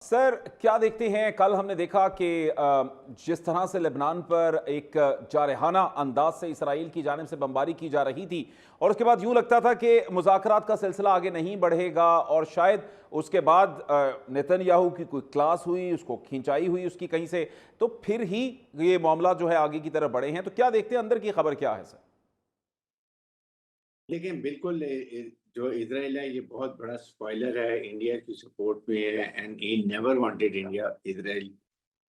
Sir, क्या देखते हैं? कल हमने देखा कि जिस तरह से लेबनान पर एक जारहाना अंदाज से इसराइल की जानिब से बमबारी की जा रही थी और उसके बाद यूं लगता था कि मुज़ाकरात का सिलसिला आगे नहीं बढ़ेगा और शायद उसके बाद नेतन्याहू की कोई क्लास हुई, उसको खिंचाई हुई उसकी कहीं से, तो फिर ही ये मामला जो है आगे की तरफ बढ़े हैं। तो क्या देखते हैं, अंदर की खबर क्या है सर? लेकिन बिल्कुल जो इज़राइल है ये बहुत बड़ा स्पॉइलर है, इंडिया की सपोर्ट में है and he never wanted India Israel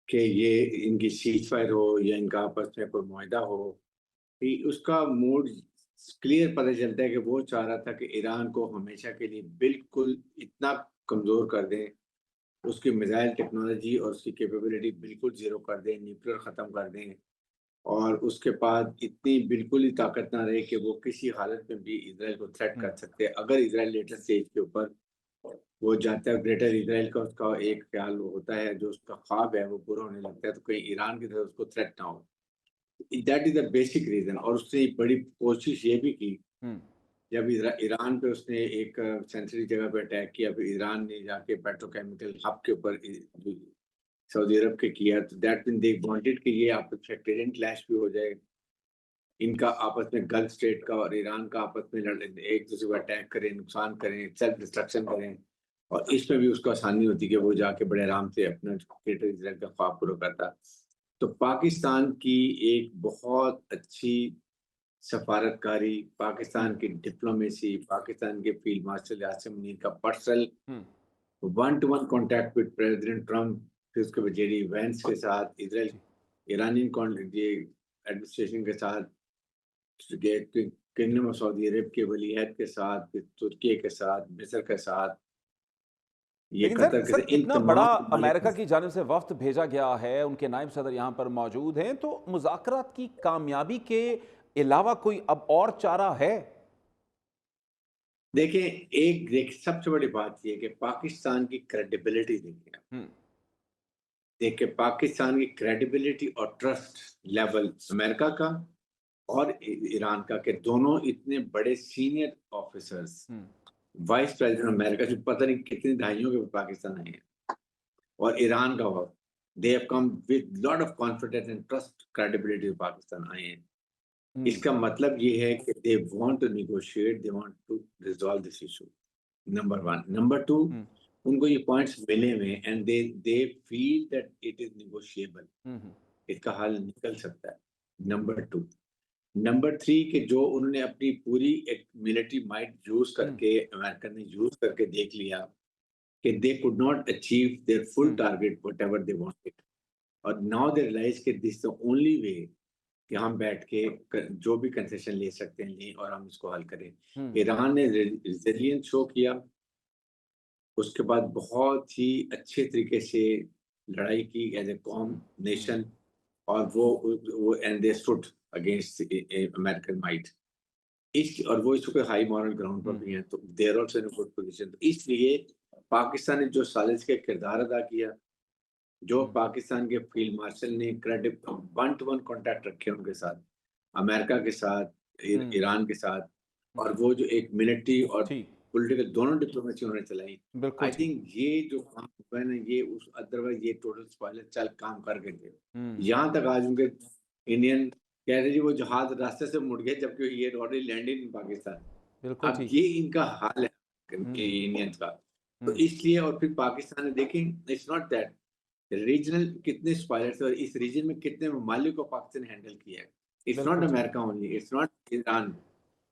के ये इनकी सीज़ फायर हो या इनका आपस में कोई मुआहदा हो, कि उसका मूड क्लियर पता चलता है कि वो चाह रहा था कि ईरान को हमेशा के लिए बिल्कुल इतना कमज़ोर कर दें, उसकी मिसाइल टेक्नोलॉजी और उसकी कैपेबिलिटी बिल्कुल ज़ीरो कर दें, न्यूक्लियर ख़त्म कर दें और उसके बाद इतनी बिल्कुल ही ताकत ना रहे कि वो किसी हालत में भी इज़राइल को थ्रेट कर सकते हैं। अगर इज़राइल लेटर स्टेज के ऊपर वो जाता है, ग्रेटर इज़राइल का उसका एक ख़्याल होता है, जो उसका ख्वाब है वो पूरा होने लगता है, तो कहीं ईरान की तरफ उसको थ्रेट ना हो। That is the basic reason और उसने बड़ी कोशिश ये भी की, हम्म। जब ईरान पे उसने एक सेंसिटिव जगह पे अटैक किया, फिर ईरान ने जाके पेट्रोकेमिकल हब के ऊपर सऊदी अरब के किया, तो दैट मीन दे वांटेड कि ये आपस में टेरेन क्लैश भी हो जाए। इनका आपस में गल्फ स्टेट का और ईरान का आपस में एक दूसरे को अटैक करें, नुकसान करें, सेल्फ डिस्ट्रक्शन करें और इसमें भी उसको आसानी होती कि वो जाके बड़े आराम से अपना ग्रेटर इज़राइल का ख्वाब पूरा करता। तो पाकिस्तान की एक बहुत अच्छी सफारतकारी, पाकिस्तान हम्म। की डिप्लोमेसी, पाकिस्तान के फील्ड मार्शल यासिन मुनीर का personal hmm. One two one contact with president Trump, फिर उसके बाद जेडी वेंस के साथ, इज़राइल जी। ईरानियन ये एडमिनिस्ट्रेशन के साथ, किंगडम ऑफ सऊदी अरब के वलीअहद के साथ, फिर तुर्की के साथ, मिस्र के साथ, ये लेकिन सर कतर के सर साथ, इन इतना बड़ा तमाम ममालिक अमेरिका की जानिब से वफ्द भेजा गया है, उनके नायब सदर यहाँ पर मौजूद हैं, तो मुज़ाकरात की कामयाबी के अलावा कोई अब और चारा है? देखें, सबसे बड़ी बात ये है कि पाकिस्तान की क्रेडिबिलिटी देखें आप। हम्म। देखिए, पाकिस्तान की क्रेडिबिलिटी और ट्रस्ट लेवल अमेरिका का और ईरान का, कि दोनों इतने बड़े सीनियर ऑफिसर्स, हम्म। वाइस प्रेसिडेंट अमेरिका जो पता नहीं कितनी दहाइयों के पाकिस्तान आए हैं, और ईरान का हो, they have come with lot of confidence and trust credibility Pakistan आए हैं। हम्म। इसका मतलब ये है कि they want to negotiate, they want to resolve this issue, number 1। Number 2, hmm. उनको ये पॉइंट्स मिले हुए हैं and they they feel that it is negotiable, hmm. इसका हल निकल सकता है। नंबर 2, नंबर 3 कि जो उन्होंने अपनी पूरी एक मिलिट्री माइट यूज़ हम्म। करके, अमेरिका ने यूज़ करके देख लिया कि they could not achieve their full hmm. target whatever they wanted, और now they realize कि this is the only way कि हम बैठ के जो भी कंसेशन ले सकते हैं लें और हम इसको हल करें। हम्म। ईरान ने रेजिलियंस शो किया, उसके बाद बहुत ही अच्छे तरीके से लड़ाई की एज ए कॉम हम्म। नेशन, और वो and they stood against American might. इस और वो इस वक्त हाई मॉरल ग्राउंड पर हम्म। भी हैं, तो there also in a good position. तो इसलिए पाकिस्तान ने जो साजिश का किरदार अदा किया, जो हम्म। पाकिस्तान के फील्ड मार्शल ने credit one two one contact रखे उनके साथ, अमेरिका के साथ, हम्म। ईरान के साथ, और हम्म। वो जो एक मिलिट्री और ठीक। पॉलिटिकल दोनों डिप्लोमेसी उन्होंने चलाई, बिल्कुल आई ठीक। थिंक ये जो काम हुआ है ना, ये उस अदरवाइज ये टोटल स्पॉइलर चल काम कर गए थे। हम्म। यहाँ तक आज उनके इंडियन कह रहे जी वो जहाज रास्ते से मुड़ गए, जबकि ये ऑलरेडी लैंडेड इन पाकिस्तान। बिल्कुल अब ठीक। ये इनका हाल है हम्म। इंडियंस का। तो हम्म। इसलिए, और फिर पाकिस्तान ने देखें, इट्स नॉट दैट रीजनल कितने स्पॉयलर्स और इस रीजन में कितने ममालिक को पाकिस्तान ने हैंडल किया है। इट्स नॉट बिल्कुल ठीक। America only, it's not Iran,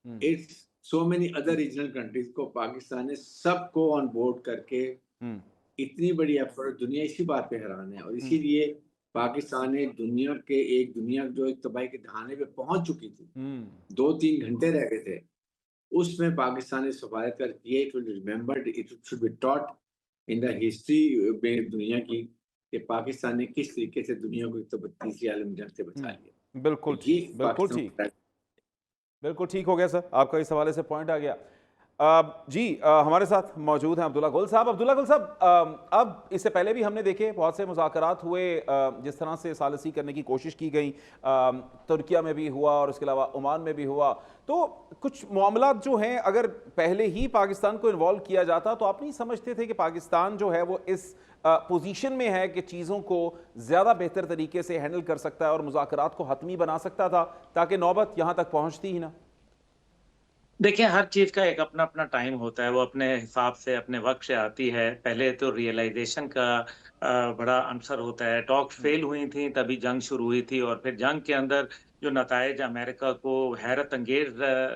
hmm. It's so many other regional countries को पाकिस्तान ने सबको ऑन बोर्ड करके हम्म। इतनी बड़ी एफर्ट, दुनिया इसी बात पे हैरान है, और हम्म। इसीलिए पाकिस्तान ने दुनिया जो एक तबाही के दहाने पे पहुंच चुकी थी, हम्म। 2-3 घंटे रह गए थे, उसमें पाकिस्तान ने सफारत कर किया। It will remembered, it should be taught in the history में दुनिया की, कि पाकिस्तान ने किस तरीके से दुनिया को एक तो तीसरी आलमी जंग से बचा लिया। बिल्कुल तो ये ठीक। बिल्कुल पाकिस्तान ठीक। का बिल्कुल ठीक हो गया सर, आपका इस हवाले से पॉइंट आ गया। जी, हमारे साथ मौजूद हैं अब्दुल्ला गुल साहब। अब्दुल्ला गुल साहब, अब इससे पहले भी हमने देखे बहुत से मुज़ाकरात हुए, जिस तरह से सालिसी करने की कोशिश की गई, तुर्किया में भी हुआ और उसके अलावा ओमान में भी हुआ। तो कुछ मामला जो हैं, अगर पहले ही पाकिस्तान को इन्वॉल्व किया जाता तो आप नहीं समझते थे कि पाकिस्तान जो है वो इस पोजीशन में है कि चीज़ों को ज़्यादा बेहतर तरीके से हैंडल कर सकता है और मुज़ाकरात को हतमी बना सकता था, ताकि नौबत यहाँ तक पहुँचती ही ना? देखिए, हर चीज़ का एक अपना-अपना टाइम होता है, वो अपने हिसाब से, अपने वक़्त से आती है। पहले तो रियलाइज़ेशन का बड़ा अंसर होता है। टॉक्स हम्म, फ़ेल हुई थी, तभी जंग शुरू हुई थी और फिर जंग के अंदर जो नताइज अमेरिका को हैरत अंगेज़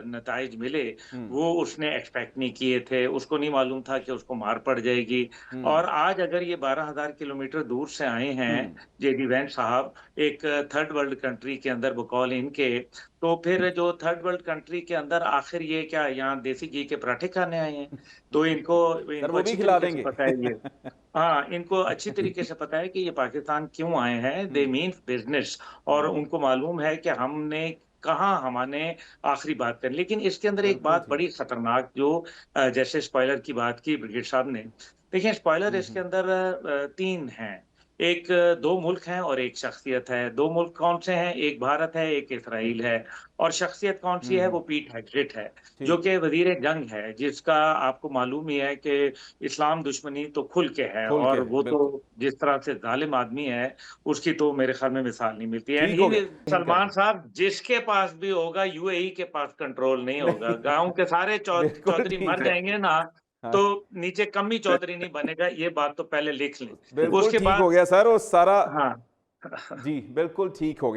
नताइज मिले, हम्म, वो उसने एक्सपेक्ट नहीं किए थे। उसको नहीं मालूम था कि उसको मार पड़ जाएगी हम्म, और आज अगर ये 12,000 किलोमीटर दूर से आए हैं, हम्म, जेडी वेंस साहब, एक थर्ड वर्ल्ड कंट्री के अंदर बकौल इनके, तो फिर जो थर्ड वर्ल्ड कंट्री के अंदर आखिर ये क्या यहाँ देसी घी के पराठे खाने आए हैं? तो इनको सर इनको वो भी अच्छी खिला तरीके से देंगे। पता है ये। हाँ, इनको अच्छी तरीके से पता है कि ये पाकिस्तान क्यों आए हैं, दे हम्म, मीन बिज़नेस और हम्म, उनको मालूम है कि हमने कहाँ हमने आखिरी बात करनी। लेकिन इसके अंदर एक बिल्कुल बात ठीक। बड़ी खतरनाक जो जैसे स्पॉइलर की बात की ब्रिगेड साहब ने। देखिए स्पॉइलर इसके हम्म, अंदर 3 हैं। एक 2 मुल्क हैं और एक शख्सियत है। 2 मुल्क कौन से हैं? एक भारत है, एक इज़राइल है और शख्सियत कौन-सी है? वो हम्म, पीट हेगसेट है, जो ठीक। कि वज़ीर-ए-जंग है, जिसका आपको मालूम ही है कि इस्लाम दुश्मनी तो खुल के है खोल के और है, वो तो बिल्कुल। जिस तरह से ज़ालिम आदमी है, उसकी तो मेरे ख़्याल में मिसाल नहीं मिलती एंड ठीक ही हो गया, विल हिंद कर सलमान दें। साहब जिसके पास भी होगा यूएई के पास कंट्रोल नहीं होगा। नहीं, गाँव के सारे बिल्कुल चौधरी ठीक मर है। जाएँगे ना, हाँ, तो नीचे कमी चौधरी नहीं बनेगा, ये बात तो पहले लिख लें। बिल्कुल उसके ठीक हो बाद गया सर, वो सारा हाँ। जी, बिल्कुल ठीक हो गया।